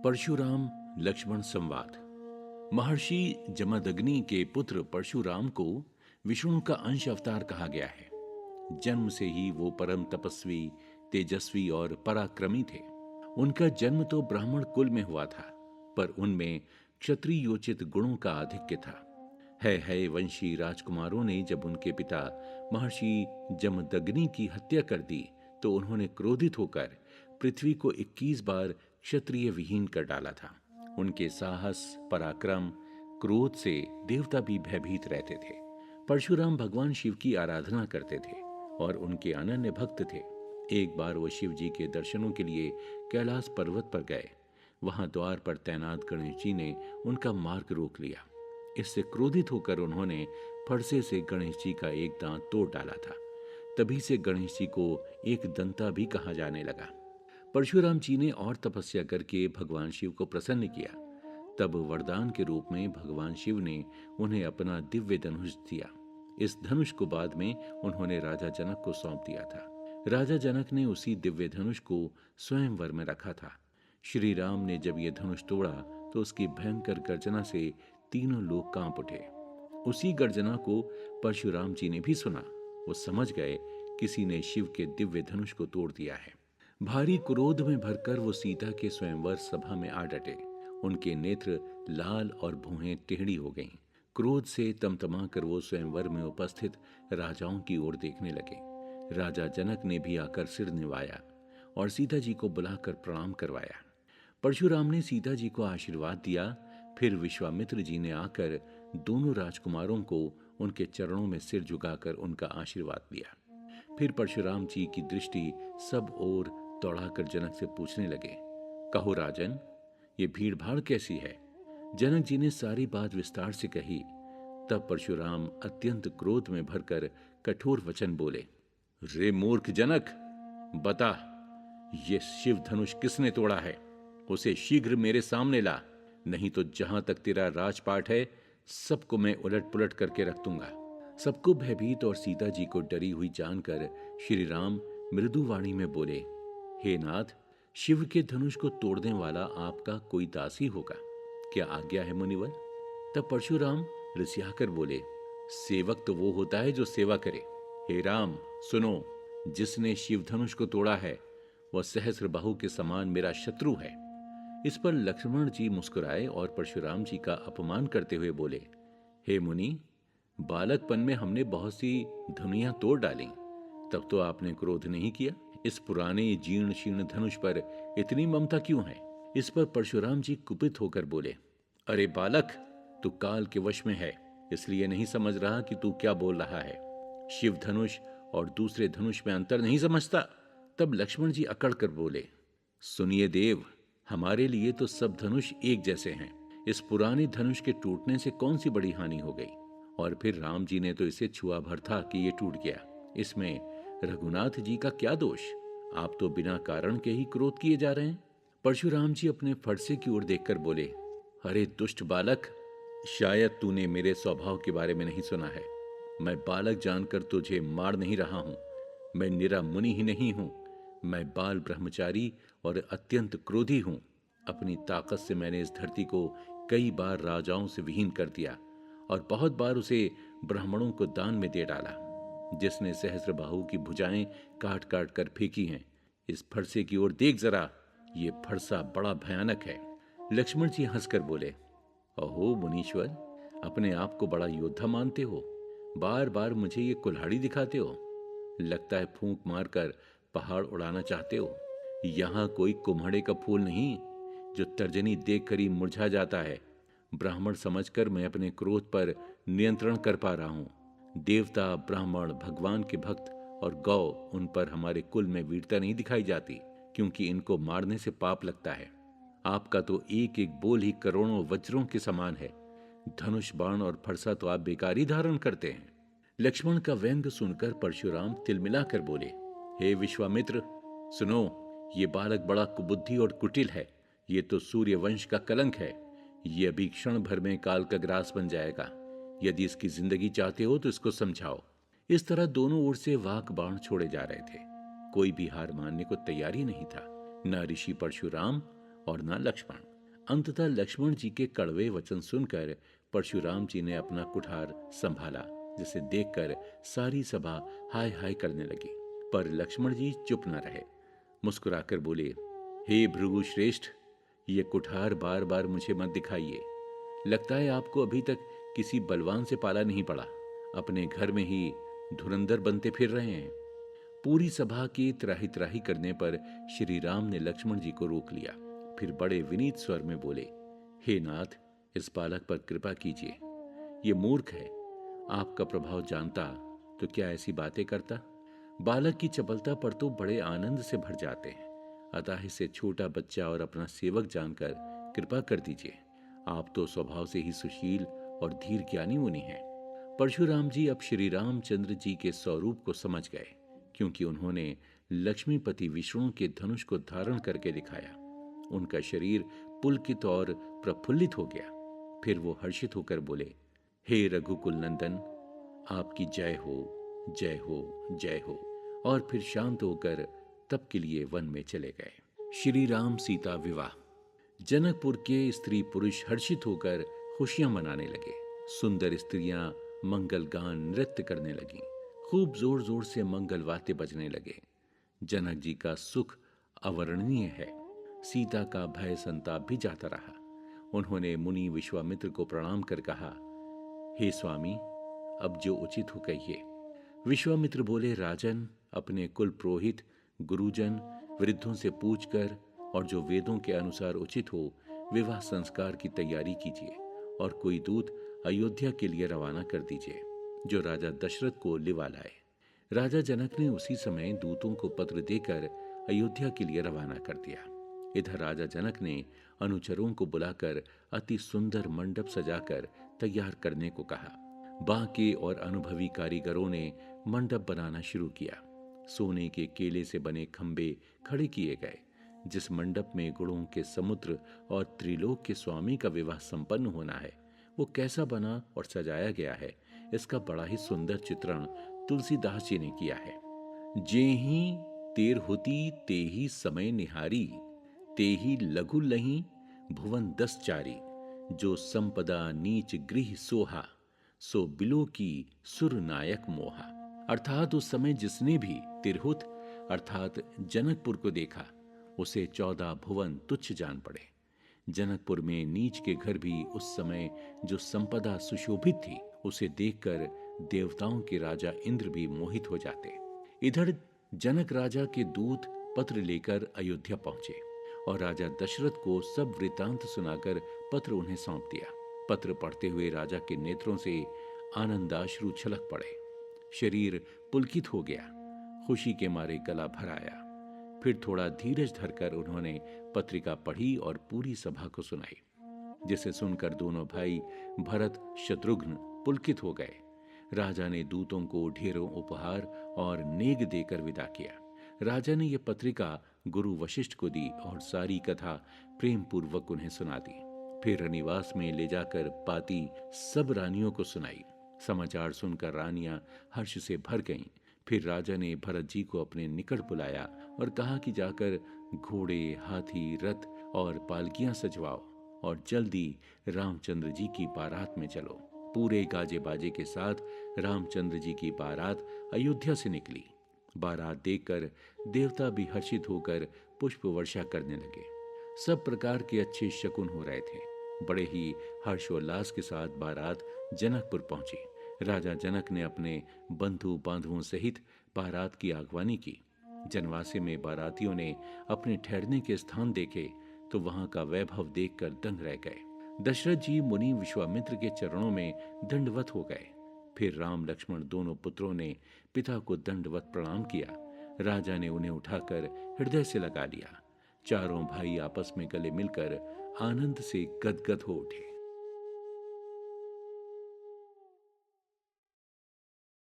परशुराम लक्ष्मण संवाद। महर्षि जमदग्नि के पुत्र परशुराम को विष्णु का अंश अवतार कहा गया है। जन्म से ही वो परम तपस्वी, तेजस्वी और पराक्रमी थे। उनका जन्म तो ब्राह्मण कुल में हुआ था, पर उनमें क्षत्रियोचित गुणों का आधिक्य था। है वंशी राजकुमारों ने जब उनके पिता महर्षि जमदग्नि की हत्या कर दी तो उन्होंने क्रोधित होकर पृथ्वी को 21 बार क्षत्रिय विहीन कर डाला था। उनके साहस, पराक्रम, क्रोध से देवता भी भयभीत रहते थे। परशुराम भगवान शिव की आराधना करते थे और उनके अनन्य भक्त थे। एक बार वो शिव जी के दर्शनों के लिए कैलाश पर्वत पर गए। वहां द्वार पर तैनात गणेश जी ने उनका मार्ग रोक लिया। इससे क्रोधित होकर उन्होंने फरसे से गणेश जी का एक दांत तोड़ डाला था। तभी से गणेश जी को एक दंता भी कहा जाने लगा। परशुराम जी ने और तपस्या करके भगवान शिव को प्रसन्न किया। तब वरदान के रूप में भगवान शिव ने उन्हें अपना दिव्य धनुष दिया। इस धनुष को बाद में उन्होंने राजा जनक को सौंप दिया था। राजा जनक ने उसी दिव्य धनुष को स्वयंवर में रखा था। श्री राम ने जब यह धनुष तोड़ा तो उसकी भयंकर गर्जना से तीनों लोग कांप उठे। उसी गर्जना को परशुराम जी ने भी सुना। वो समझ गए किसी ने शिव के दिव्य धनुष को तोड़ दिया है। भारी क्रोध में भरकर वो सीता के स्वयंवर सभा में आ डटे। उनके नेत्र लाल और भौहें टेढ़ी हो गईं। क्रोध से तमतमाकर वो स्वयंवर में उपस्थित राजाओं की ओर देखने लगे। राजा जनक ने भी आकर सिर निवाया और सीता जी को बुलाकर प्रणाम करवाया। परशुराम ने सीता जी को आशीर्वाद दिया। फिर विश्वामित्र जी ने आकर दोनों राजकुमारों को उनके चरणों में सिर झुकाकर उनका आशीर्वाद दिया। फिर परशुराम जी की दृष्टि सब ओर दौड़ाकर जनक से पूछने लगे, कहो राजन, ये भीड़ भाड़ कैसी है? जनक जी ने सारी बात विस्तार से कही। तब परशुराम अत्यंत क्रोध में भरकर कठोर वचन बोले, रे मूर्ख जनक, बता ये शिव धनुष किसने तोड़ा है? उसे शीघ्र मेरे सामने ला, नहीं तो जहां तक तेरा राजपाट है सबको मैं उलट पुलट करके रख दूंगा। सबको भयभीत और सीता जी को डरी हुई जानकर श्री राम मृदु वाणी में बोले, हे नाथ, शिव के धनुष को तोड़ने वाला आपका कोई दासी होगा, क्या आज्ञा है मुनिवर? तब परशुराम रिसियाकर बोले, सेवक तो वो होता है जो सेवा करे। हे राम सुनो, जिसने शिव धनुष को तोड़ा है वह सहस्र बाहु के समान मेरा शत्रु है। इस पर लक्ष्मण जी मुस्कुराए और परशुराम जी का अपमान करते हुए बोले, हे मुनि, बालकपन में हमने बहुत सी धनुइयां तोड़ डाली, तब तो आपने क्रोध नहीं किया। इस पुराने जीर्ण शीर्ण धनुष पर इतनी ममता क्यों है? इस पर परशुराम जी कुपित होकर बोले, अरे बालक, तू काल के वश में है, इसलिए नहीं समझ रहा कि तू क्या बोल रहा है। शिव धनुष और दूसरे धनुष में अंतर नहीं समझता? तब लक्ष्मण जी अकड़ कर बोले, सुनिए देव, हमारे लिए तो सब धनुष एक जैसे हैं। इस पुराने धनुष के टूटने से कौन सी बड़ी हानि हो गई? और फिर राम जी ने तो इसे छुआ भर था कि ये टूट गया। इसमें रघुनाथ जी का क्या दोष? आप तो बिना कारण के ही क्रोध किए जा रहे हैं। परशुराम जी अपने फरसे की ओर देखकर बोले, अरे दुष्ट बालक, शायद तूने मेरे स्वभाव के बारे में नहीं सुना है। मैं बालक जानकर तुझे मार नहीं रहा हूं। मैं निरा मुनि ही नहीं हूं, मैं बाल ब्रह्मचारी और अत्यंत क्रोधी हूं। अपनी ताकत से मैंने इस धरती को कई बार राजाओं से विहीन कर दिया और बहुत बार उसे ब्राह्मणों को दान में दे डाला। जिसने सहस्र बाहु की भुजाएं काट काट कर फेंकी हैं, इस फरसे की ओर देख जरा, ये फरसा बड़ा भयानक है। लक्ष्मण जी हंसकर बोले, अहो मुनीश्वर, अपने आप को बड़ा योद्धा मानते हो, बार बार मुझे ये कुल्हाड़ी दिखाते हो। लगता है फूंक मारकर पहाड़ उड़ाना चाहते हो। यहां कोई कुम्हड़े का फूल नहीं जो तर्जनी देखकर ही मुरझा जाता है। ब्राह्मण समझकर मैं अपने क्रोध पर नियंत्रण कर पा रहा हूं। देवता, ब्राह्मण, भगवान के भक्त और गौ, उन पर हमारे कुल में वीरता नहीं दिखाई जाती, क्योंकि इनको मारने से पाप लगता है। आपका तो एक एक बोल ही करोड़ों वज्रों के समान है। धनुष, बाण और फरसा तो आप बेकार ही धारण करते हैं। लक्ष्मण का व्यंग सुनकर परशुराम तिलमिलाकर बोले, हे विश्वामित्र, सुनो, ये बालक बड़ा कुबुद्धि और कुटिल है। ये तो सूर्य वंश का कलंक है। ये अभी क्षण भर में काल का ग्रास बन जाएगा। यदि इसकी जिंदगी चाहते हो तो इसको समझाओ। इस तरह दोनों ओर से वाक बाण छोड़े जा रहे थे। कोई भी हार मानने को तैयार ही नहीं था, न ऋषि परशुराम और न लक्ष्मण। अंततः लक्ष्मण जी के कड़वे वचन सुनकर परशुराम जी ने अपना कुठार संभाला, जिसे देखकर सारी सभा हाय हाय करने लगी। पर लक्ष्मण जी चुप न रहे। मुस्कुराकर बोले, हे भृगु श्रेष्ठ, ये कुठार बार बार मुझे मत दिखाइए। लगता है आपको अभी तक किसी बलवान से पाला नहीं पड़ा, अपने घर में ही धुरंधर बनते फिर रहे हैं। पूरी सभा की त्राही त्राही करने पर श्री राम ने लक्ष्मण जी को रोक लिया। फिर बड़े विनीत स्वर में बोले, हे नाथ, इस बालक पर कृपा कीजिए। ये मूर्ख है, आपका प्रभाव जानता तो क्या ऐसी बातें करता। बालक की चपलता पर तो बड़े आनंद से भर जाते हैं, अतः इसे छोटा बच्चा और अपना सेवक जानकर कृपा कर दीजिए। आप तो स्वभाव से ही सुशील और धीर ज्ञानी मुनि हैं। परशुराम जी अब श्री रामचंद्र जी के स्वरूप को समझ गए, क्योंकि उन्होंने लक्ष्मीपति विष्णु के धनुष को धारण करके दिखाया। उनका शरीर पुलकित और प्रफुल्लित हो गया। फिर वो हर्षित होकर बोले, हे रघुकुल नंदन, आपकी जय हो, जय हो, जय हो। और फिर शांत होकर तब के लिए वन में चले गए। श्री राम सीता विवाह। जनकपुर के स्त्री पुरुष हर्षित होकर खुशियां मनाने लगे। सुंदर स्त्रियां मंगल गान नृत्य करने लगीं। खूब जोर जोर से मंगल वाद्य बजने लगे। जनक जी का सुख अवर्णनीय है। सीता का भय संताप भी जाता रहा। उन्होंने मुनि विश्वामित्र को प्रणाम कर कहा, हे स्वामी, अब जो उचित हो कहिए। विश्वामित्र बोले, राजन, अपने कुल पुरोहित, गुरुजन, वृद्धों से पूछकर और जो वेदों के अनुसार उचित हो विवाह संस्कार की तैयारी कीजिए और कोई दूत अयोध्या के लिए रवाना कर दीजिए, जो राजा दशरथ को लिवा लाए। राजा जनक ने उसी समय दूतों को पत्र देकर अयोध्या के लिए रवाना कर दिया। इधर राजा जनक ने अनुचरों को बुलाकर अति सुंदर मंडप सजाकर तैयार करने को कहा। बांके और अनुभवी कारीगरों ने मंडप बनाना शुरू किया। सोने के केले से बने खंबे खड़े किए गए। जिस मंडप में गुणों के समुद्र और त्रिलोक के स्वामी का विवाह संपन्न होना है, वो कैसा बना और सजाया गया है, इसका बड़ा ही सुंदर चित्रण तुलसीदास जी ने किया है। जेहि तेर होती तेहि समय निहारी, तेहि लघु लही भुवन 10 चारी। जो संपदा नीच गृह सोहा, सो बिलो की सुर नायक मोहा। अर्थात उस समय जिसने भी तिरहुत अर्थात जनकपुर को देखा, उसे 14 भुवन तुच्छ जान पड़े। जनकपुर में नीच के घर भी उस समय जो संपदा सुशोभित थी, उसे देखकर देवताओं के राजा इंद्र भी मोहित हो जाते। इधर जनक राजा के दूत पत्र लेकर अयोध्या पहुंचे और राजा दशरथ को सब वृतांत सुनाकर पत्र उन्हें सौंप दिया। पत्र पढ़ते हुए राजा के नेत्रों से आनंदाश्रु छलक पड़े। शरीर पुलकित हो गया। खुशी के मारे गला भर आया। फिर थोड़ा धीरज धरकर उन्होंने पत्रिका पढ़ी और पूरी सभा को सुनाई, जिसे सुनकर दोनों भाई भरत शत्रुघ्न पुलकित हो गए। राजा ने दूतों को ढेरों उपहार और नेग देकर विदा किया। राजा ने यह पत्रिका गुरु वशिष्ठ को दी और सारी कथा प्रेम पूर्वक उन्हें सुना दी। फिर रनिवास में ले जाकर पाती सब रानियों को सुनाई। समाचार सुनकर रानियां हर्ष से भर गईं। फिर राजा ने भरत जी को अपने निकट बुलाया और कहा कि जाकर घोड़े, हाथी, रथ और पालकियां सजवाओ और जल्दी रामचंद्र जी की बारात में चलो। पूरे गाजे बाजे के साथ रामचंद्र जी की बारात अयोध्या से निकली। बारात देखकर देवता भी हर्षित होकर पुष्प वर्षा करने लगे। सब प्रकार के अच्छे शकुन हो रहे थे। बड़े ही हर्षोल्लास के साथ बारात जनकपुर पहुंची। राजा जनक ने अपने बंधु बांधवों सहित बारात की आगवानी की। जनवासे में बारातियों ने अपने ठहरने के स्थान देखे तो वहां का वैभव देखकर दंग रह गए। दशरथ जी मुनि विश्वामित्र के चरणों में दंडवत हो गए। फिर राम लक्ष्मण दोनों पुत्रों ने पिता को दंडवत प्रणाम किया। राजा ने उन्हें उठाकर हृदय से लगा लिया। चारों भाई आपस में गले मिलकर आनंद से गदगद हो उठे।